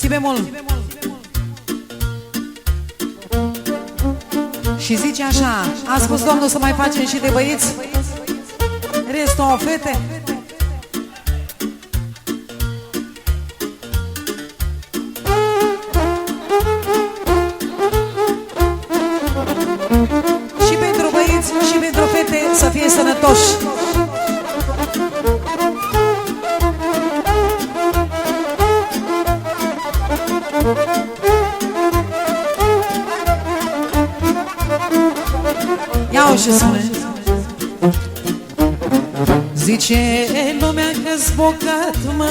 Si bemol. Și zice așa, a spus Domnul să mai facem și de băieți, restul o fete. Și pentru băieți și pentru fete să fie sănătoși. Ia-o și spune. Zice lumea că-s bogat, măi,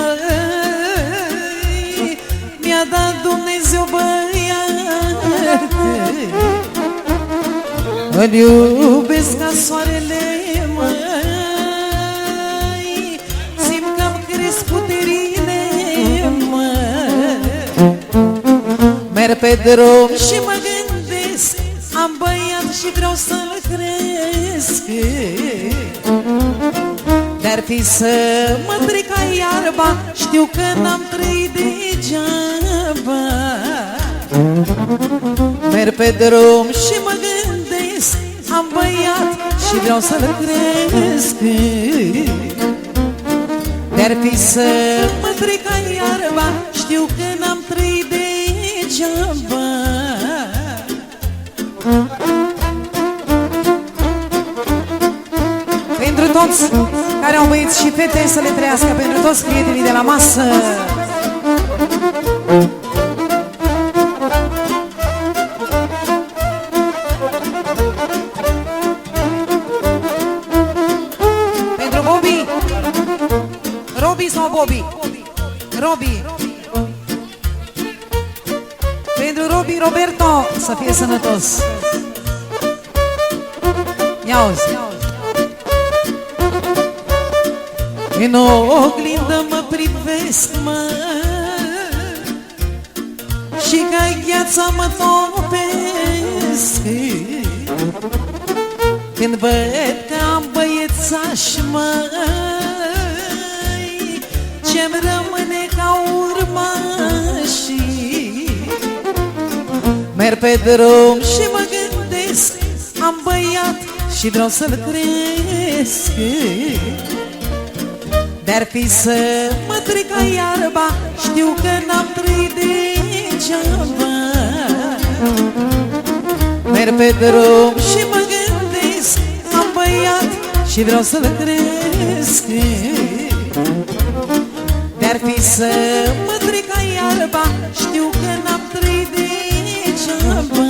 mi-a dat Dumnezeu băiat, îl iubesc ca soarele, măi, simt că-am crescut puterile, măi. Merg pe drum și mă gândesc, am băiat și vreau să-l cresc. Dar fi să mă trec ca iarba, știu că n-am trăit degeaba. Merg pe drum și mă gândesc, am băiat și vreau să-l cresc. Dar fi să mă trec ca iarba, știu că n-am trăit degeaba. Pentru toți care au băieți și fete să le trăiască, pentru toți prietenii de la masă. Pentru Bobby, Robi sau Bobby? Robi. Pentru Robi Roberto, să fie sănătos. Ia-uzi. În oglindă mă privesc, mă, și ca gheața mă topesc. Când văd că am băiețași, măi, ce-mi rămâne ca urmașii. Merg pe drum și mă gândesc, am băiat și vreau să-l cresc. Dar fi să mă trec ca iarba, știu că n-am trăit degeaba. Merg pe drum și mă gândesc, am băiat și vreau să-l cresc. Dar fi să mă trec ca iarba, știu că n-am trăit degeaba.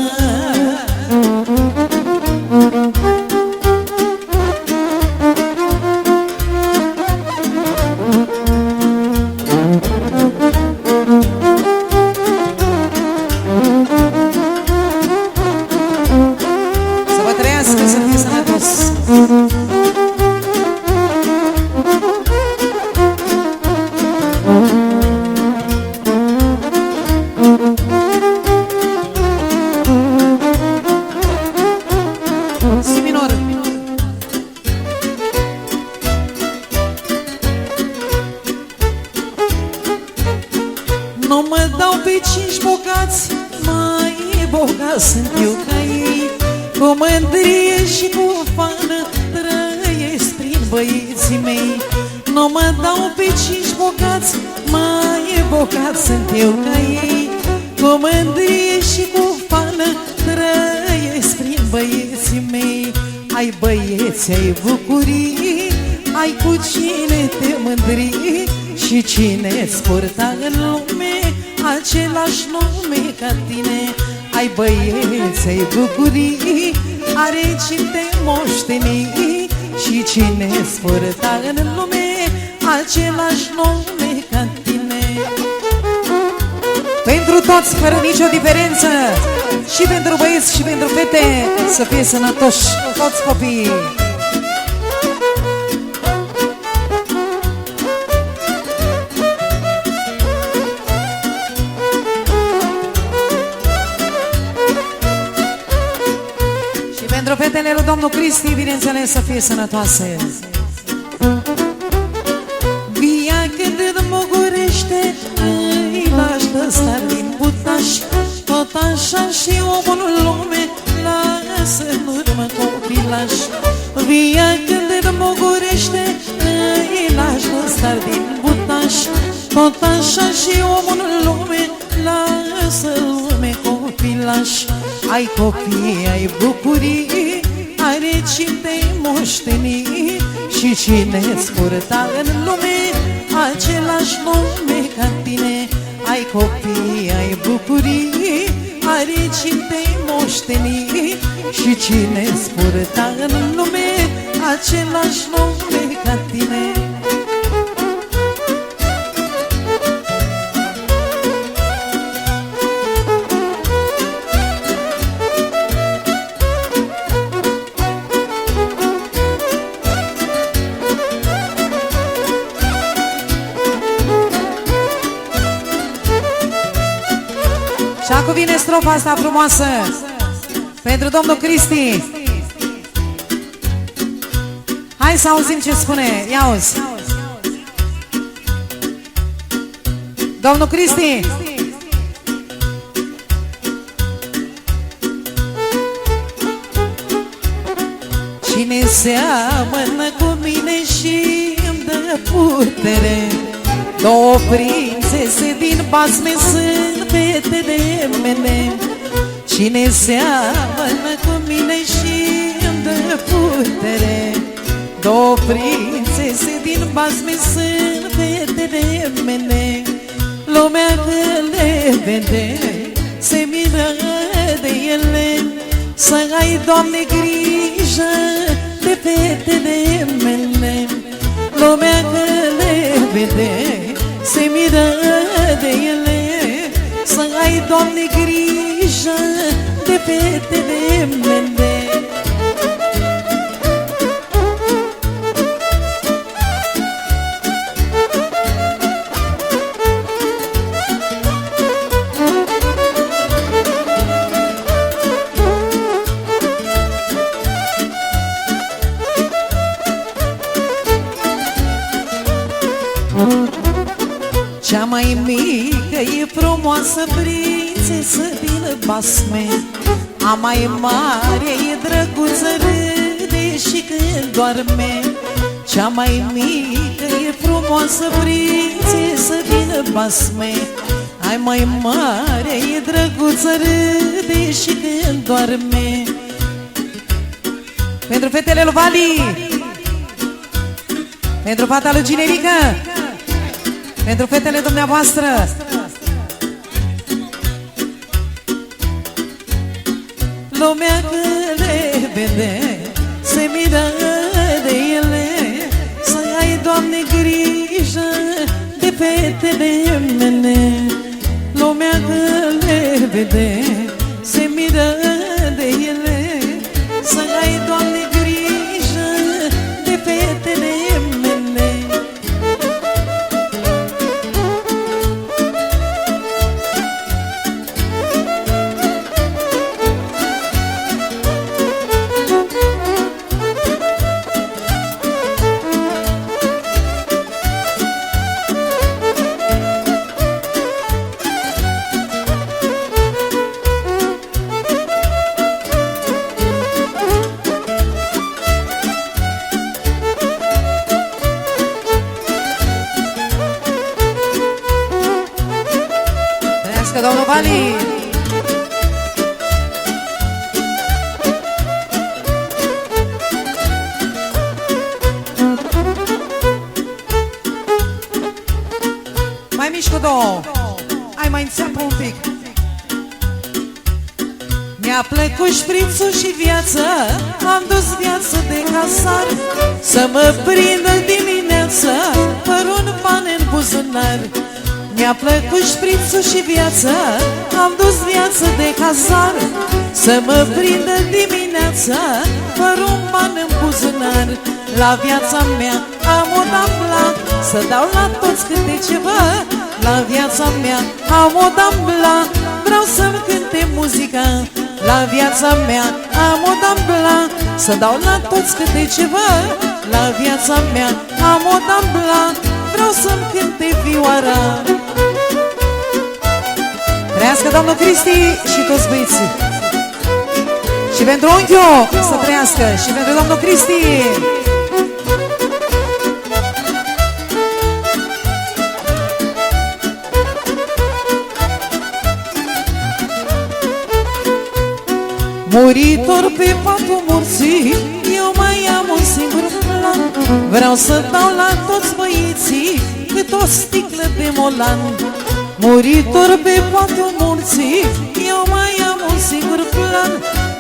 Nu mă dau pe 5 bogați, mai bogat sunt eu ca ei. Cu mândrie și cu fană trăiesc prin băieții mei. Nu mă dau pe 5 bogați, mai bogat sunt eu ca ei. Cu mândrie și cu fană trăiesc prin băieții mei. Ai băieți, ai bucurii, ai cu cine te mândri și cine-ți purta în lume același nume ca tine. Ai băieți, ai bucurii, are cine te moșteni și cine-ți purta în lume același nume ca tine. Pentru toți, fără nicio diferență, și pentru băieți și pentru fete, să fie sănătoși toți copiii. Pentru fetele lui domnul Cristi, bineînțeles, să fie sănătoase. Via când îmi mugurește, îi lași de star tot așa și omul în lume lasă lume copilași. Ai copii, ai bucurii, are cine moșteni și cine-ți purta în lume același nume ca tine. Ai copii, ai bucurii, are cine moșteni și cine-ți purta în lume același nume ca tine. Și acum vine strofa asta frumoasă pentru domnul Cristi. Hai să auzim ce spune. Ia auzi. Domnul Cristi. Cine seamănă cu mine și îmi dă putere, două prințese din basme sunt fetele mele. Cine seamănă cu mine și îmi dă putere, două prințese din basme sunt fetele mele. Lumea când le vede se miră de ele. Să ai, Doamne, grijă de fetele mele. Lumea când le vede se miră de ele. Să ai, Doamne, grijă de fetele mele. Cea mai mică e frumoasă prințesă din basme, a mai mare e drăguță, râde și când doarme. Cea mai mică e frumoasă prințesă din basme, a mai mare e drăguță, râde și când doarme. Pentru fetele lui Vali, pentru fata lui Ginerică, pentru fetele dumneavoastră. Lumea când le vede se miră de ele. Să ai, Doamne, grijă de fetele mele. Lumea când le vede se miră de ele. Să ai, Doamne, grijă de fetele mele. Trăiască domnul Vali. Mai mici cu două. Hai, mai înțeapă un pic. Mi-a plăcut șprițul și viața, am dus viață de casar. Să mă prindă dimineața, fără un ban în buzunar. Mi-a plăcut șprițul și viața, am dus viață de casar. Să mă prindă dimineața, fără un ban în buzunar. La viața mea am o dambla, să dau la toți câte ceva. La viața mea am o dambla, vreau să-mi cânte muzica. La viața mea am o dambla, să dau la toți câte ceva. La viața mea am o dambla, vreau să-mi cânte vioara. Trăiască domnul Cristi și toți băieții. Și pentru unchiul să trăiască. Și pentru domnul Cristi. Muritor pe patul morții, eu mai am un singur plan. Vreau să dau la toți băieții cât o sticlă de molan. Muritor pe patul morții, eu mai am un singur plan.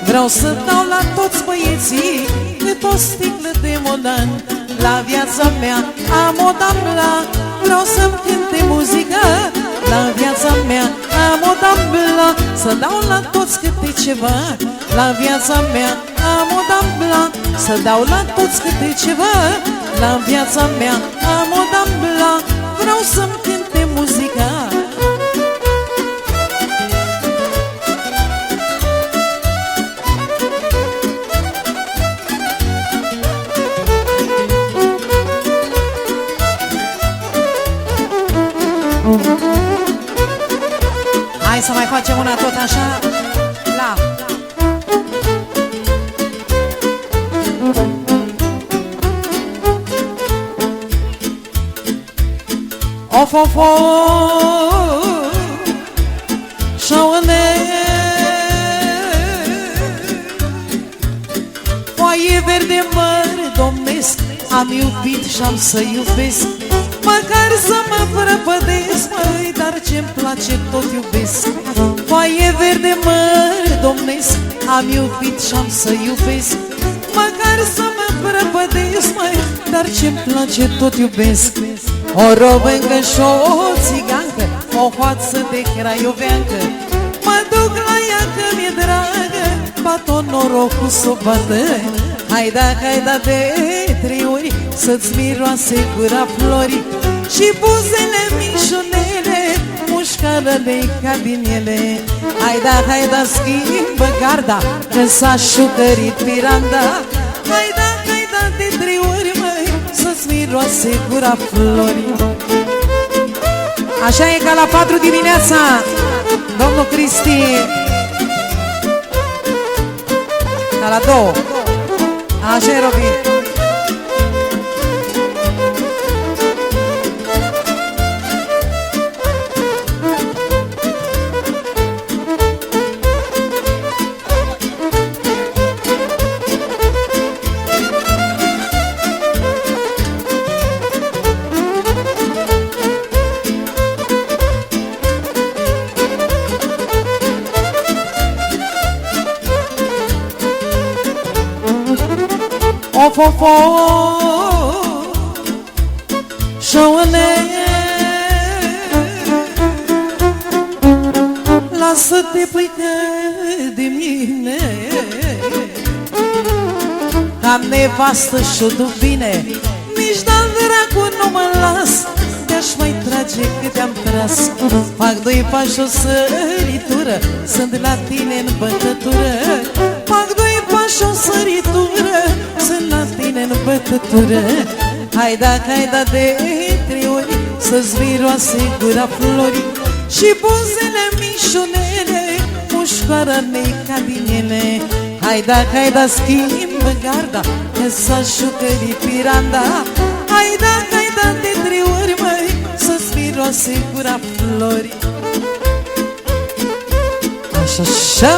Vreau să dau la toți băieții cât o sticlă de molan. La viața mea am o damla, vreau să-mi cânte muzica. La viața mea am o damla, să dau la toți câte ceva. La viața mea am o damla, să dau la toți câte ceva. La viața mea am o damla, vreau să-mi cânte muzica. Hai să mai facem una tot așa. La Of, of, of, șaune, foaie verde măr domnesc, am iubit și-am să iubesc. Măcar să mă prăpădesc, măi, dar ce-mi place tot iubesc. Foaie verde măr domnesc, am iubit și-am să iubesc. Măcar să mă prăpădesc, măi, dar ce-mi place tot iubesc. O româncă și o țigancă, o hoață de craioveancă, mă duc la ea că mi-e dragă, bat-o norocul s-o bată. Haida, haida de 3 ori, să-ți miroase gura florii și buzele mișunele, mușcară-le ca din ele. Haida, haida, schimbă garda, că s-a șucărit piranda. Haida, haida de 3 ori, măi, să-ți miroase gura florii. așa e ca la 4 dimineața, domnul Cristi. Ca la 2. Așa e, Robi. Of, of, of, șaune, lasă-te păică de mine, ca nevastă și-o duc bine. Nici de-al dracu nu mă las, te-aș mai trage cât am tras. Fac 2 pași o săritură, sunt la tine în bătătură. Fac 2 pași o săritură, sunt la tine în bătătură. Haida, haida de 3 ori, să-ți miroase gura florii și buzele mișunele, mușcoară-ne ca din ele. Haida, haida, schimbă garda, că s-a șucărit piranda. Haida, haida de 3 ori, măi, să-ți miroase gura florii. Așa, așa.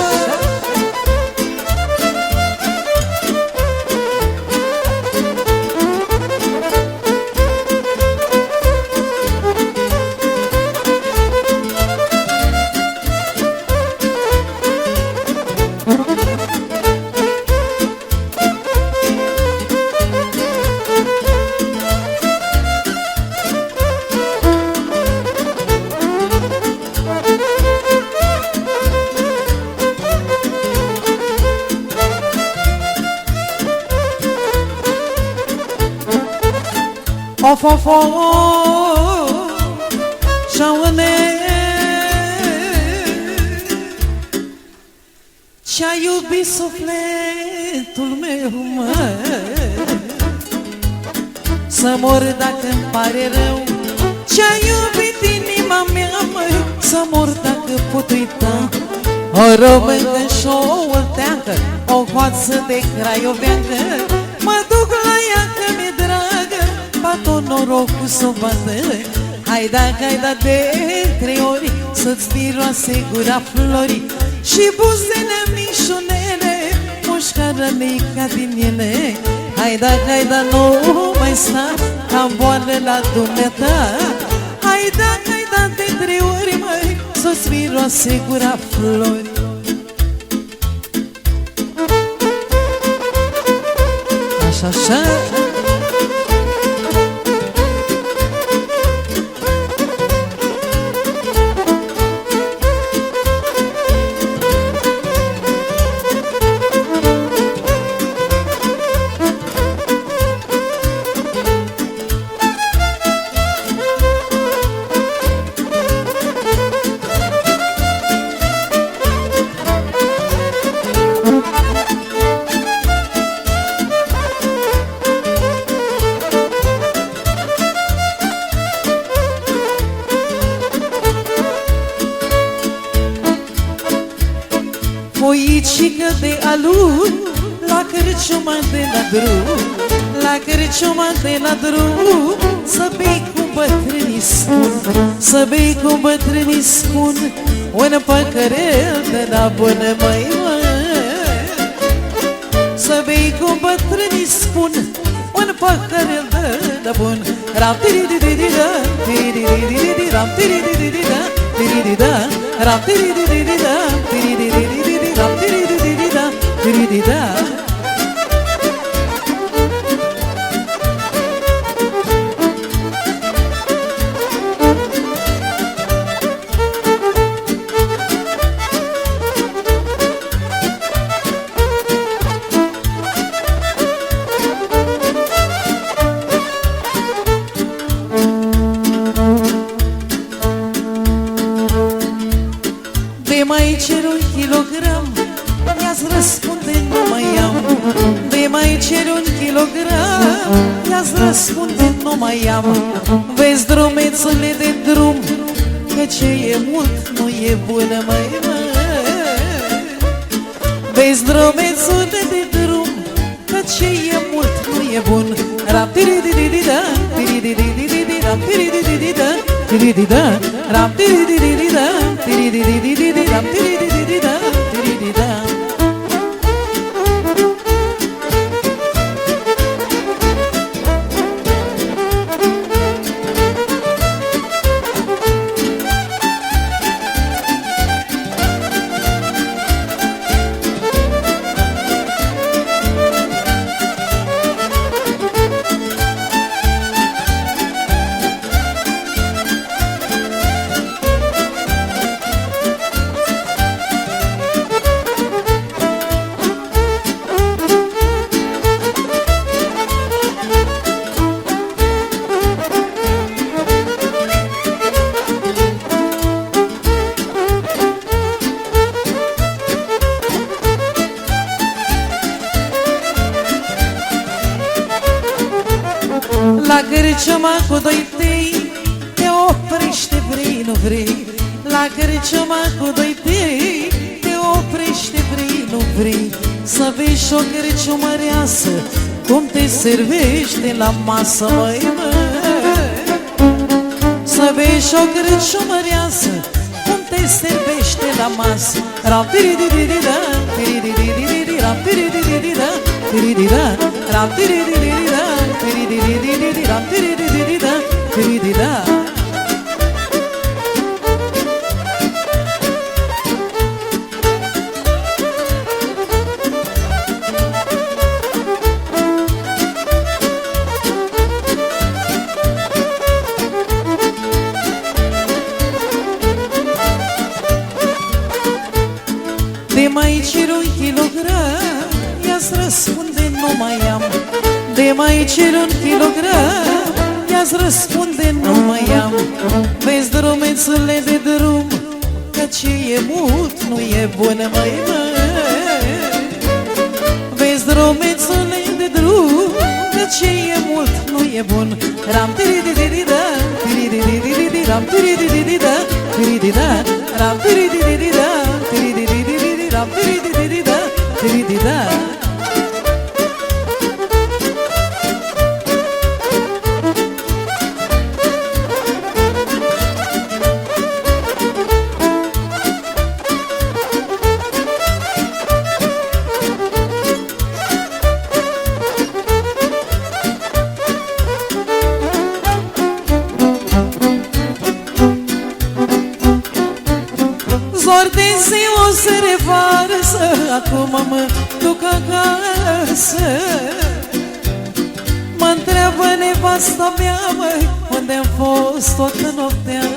Of, of, of, șaune, ce-a iubit sufletul meu, măi, să mor dacă-mi pare rău. Ce-a iubit inima mea, măi, să mor dacă pot uita. O româncă și-o olteancă, o hoață de craioveancă, mă duc la ea că mi-e dragă, bat-o norocul s-o bată. Haida, haida de 3 ori, să-ți miroase gura florii și buzele mișunele, rănica din ele. Hai da, nu mai sta ca boală la dumneata. Hai da, de 3 ori mai să-ți miroase gura flori. Așa. Foicică de alun, la cârciuma de la drum, la cârciuma de la drum, să bei cum bătrânii spun, să bei cum bătrânii spun, un păcărel de la bună măi, să bei cum bătrânii spun, un păcărel de la bun. Ram tiri-di-di-di-da, tiri-di-di-di-di, ram tiri-di-di-di-da, tiri-di-da, ram tiri-di-di-di-da, tiri-di-di-di-di, ram tiri-di-di-di-da, tiri-di-da. De mai cer 1 kilogram, ia-ți răspunde, nu mai am. De mai cer 1 kilogram, ia-ți răspunde, nu mai am. Vezi drumețele de drum, că ce e mult nu e bună, măi. Vezi drumețele de drum, că ce e mult nu e bun. Ram tiri-di-di-di-da, tiri-di-di-di-di, ram tiri-di-di-di-da, tiri-di-da, ram tiri-di-di-di-da, tiri-di-di-di-di, ram tiri-di-di-di-da, tiri-di-da. La cârciuma cu 2 tei, te oprește, vrei, nu vrei. La cârciuma cu 2 tei, te oprește, vrei, nu vrei. Să vezi o cârciumăreasă, cum te servește la masă, măi, măi. Să vezi o cârciumăreasă, cum te servește la masă. Ram tiri-di-di-di-da, tiri-di-di-di-di, ram tiri-di-di-di-da, tiri-di-da, ram tiri-di-di-di-da, tiri-di-di-di-di, ram tiri-di-di-di-da, tiri-di-da. De mai cer 1 kilogram, ia-ți răspunde, nu mai am. De mai cer 1 kilogram, ia-ți răspunde, nu mai am. Vezi drumețele de drum, că ce e mult nu e bună, măi, măi. Vezi drumețele de drum, că ce e mult nu e bun. Ram tiri-di-di-di-da, tiri-di-di-di-di, ram tiri-di-di-di-da, tiri-di-da, ram tiri-di-di-di-da, tiri-di-di-di-di, ram tiri-di-di-di-da, tiri-di-da. Zor de zi o să revarsă, acum mă duc acasă. Mă-ntreabă nevasta mea, măi, unde-am fost toată noaptea,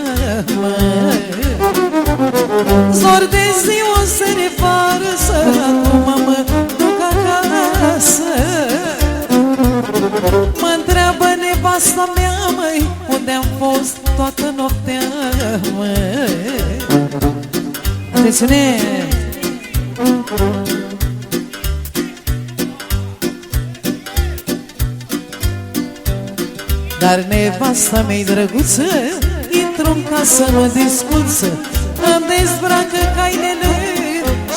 măi. Zor de zi o să revarsă, acum mă duc acasă. Mă-ntreabă nevasta mea, măi, unde-am fost toată noaptea, măi. Atențiune! Dar nevasta mea-i drăguță, intru-n casă, mă disculță, îmi dezbracă cainele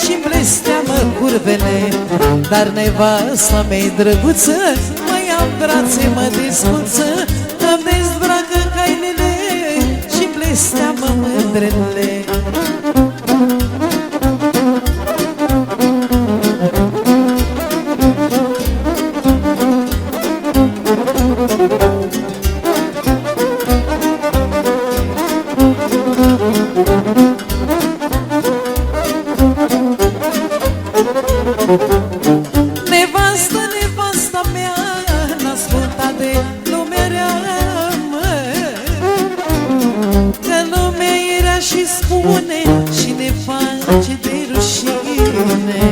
și-mi blesteamă curvele. Dar nevasta mea-i drăguță, mă ia în brațe, mă disculță, îmi dezbracă cainele și-mi blesteamă mândrele. Nevasta mea n-asculta de lumea rea, că lumea era și spune și ne face de rușine.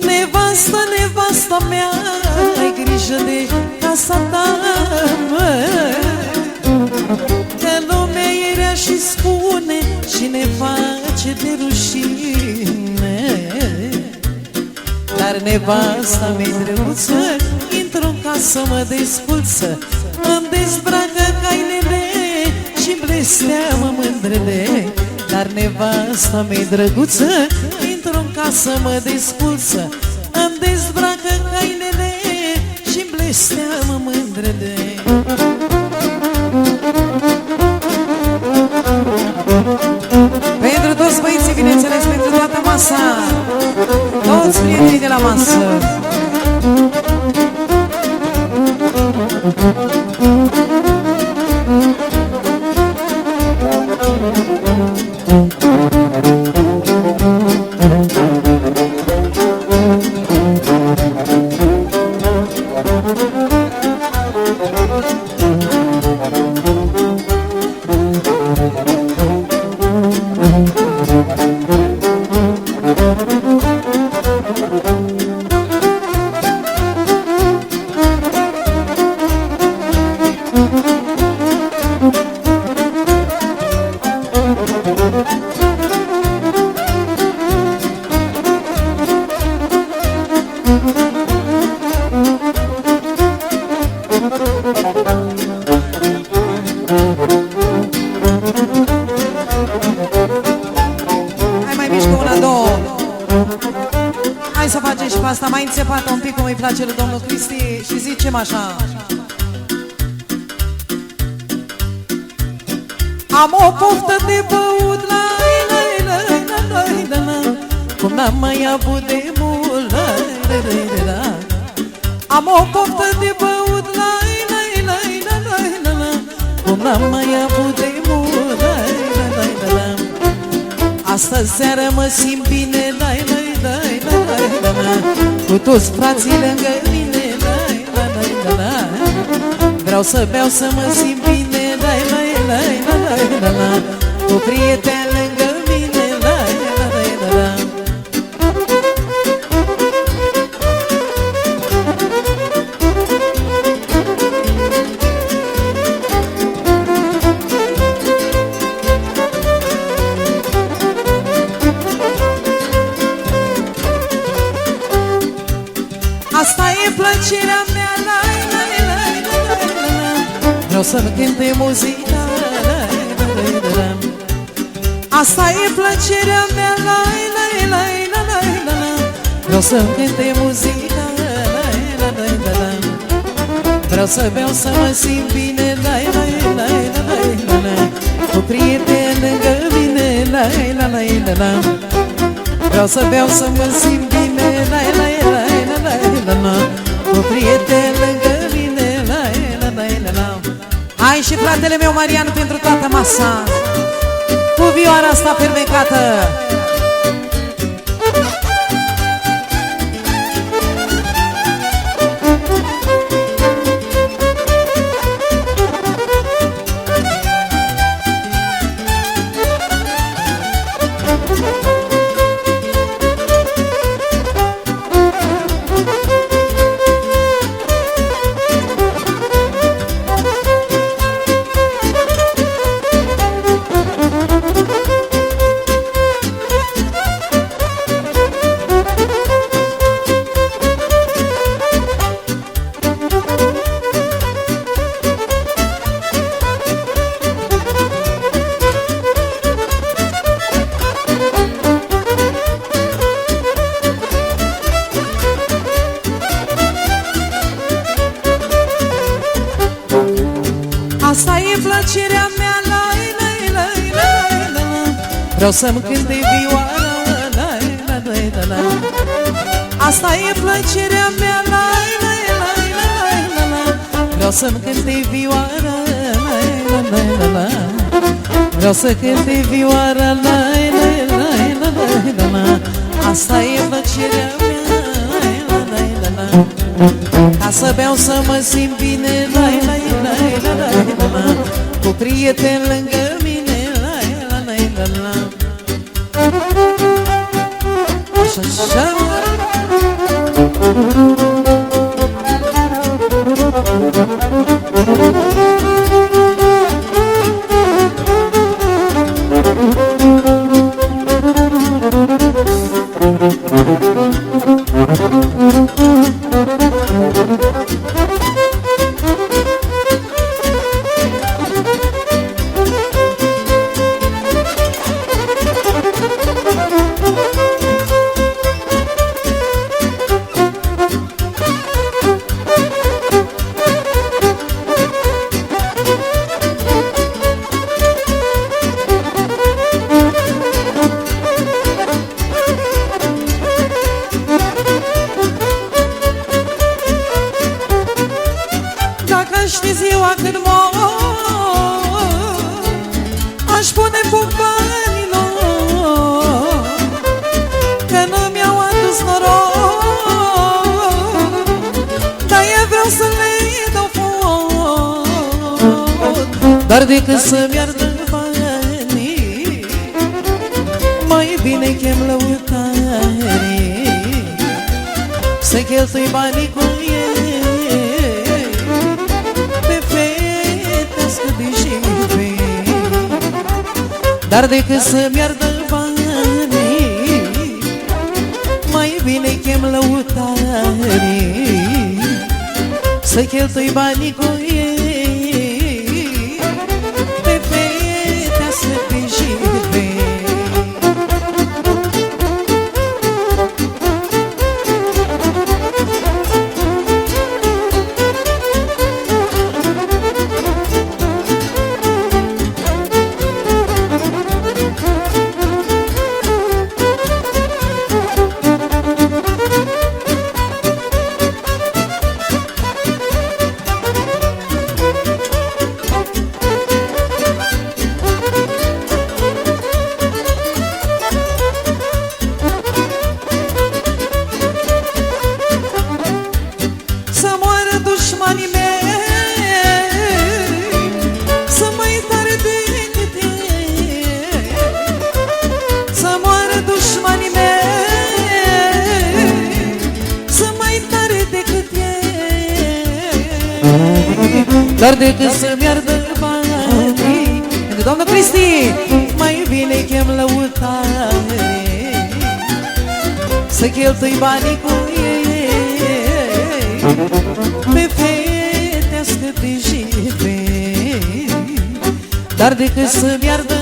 Nevasta mea, ai grijă de casa ta, că lumea era și spune și ne face de rușine. Dar nevasta mea-i drăguță, intru-n casă, mă desculță, îmi dezbracă cainele și-mi blesteamă mândrele. Dar nevasta mea-i drăguță, intru-n casă, mă desculță, îmi dezbracă cainele și-mi blesteamă mândrele. Pentru toți băieții, bineînțeles, pentru toată masa, toți prietenii de la masă. Hai mai mișcă una, două. Hai să facem și pe asta mai înțepată un pic, cum îi place lui domnul Cristi. Și zicem așa: am o poftă de băut, cum n-am mai avut de mult, am o poftă de băut, cum n-am mai avut de mult. Astă seară mă simt bine, cu toți frații lângă mine, vreau să beau să mă simt bine, cu prieteni lângă mine, asta e plăcerea mea, vreau să-mi cânte muzica, asta e plăcerea mea, vreau să-mi cânte muzica, vreau să beau să mă simt bine, cu prieteni lângă mine, vreau să beau să mă simt bine, cu prieteni lângă mine. hai și fratele meu Marian pentru toată masa. Cu viol vioara asta fermecată. Asta e plăcerea mea, la la la la la. Vreau să-mi cânte vioara, la la la la la. Asta e plăcerea mea, la la la la la la. Vreau să-mi cânte vioara, la la la la la. Vreau să cânte vioara, la la la la la la. Asta e plăcerea mea, la la la la. Ca să beau să mă simt bine, la la la la la la. Cu prieteni lângă mine, la la la la la. Așa, așa. Știi ziua când mor, aș pune foc banilor, că nu mi-au adus noroc, dar eu vreau să le dau foc. Dar decât să-mi ardă banii, mai bine chem lăutare, să cheltui banii cu ei. Dar decât să-mi ardă banii, mai bine chem lăutare, să cheltui banii cu ei, pe fetea să te jive. Dar decât să-mi ardă banii, pentru doamna Cristi, mai bine chem lăutare, să cheltui banii cu ei, pe fetea să te jive. Dar decât să-mi ardă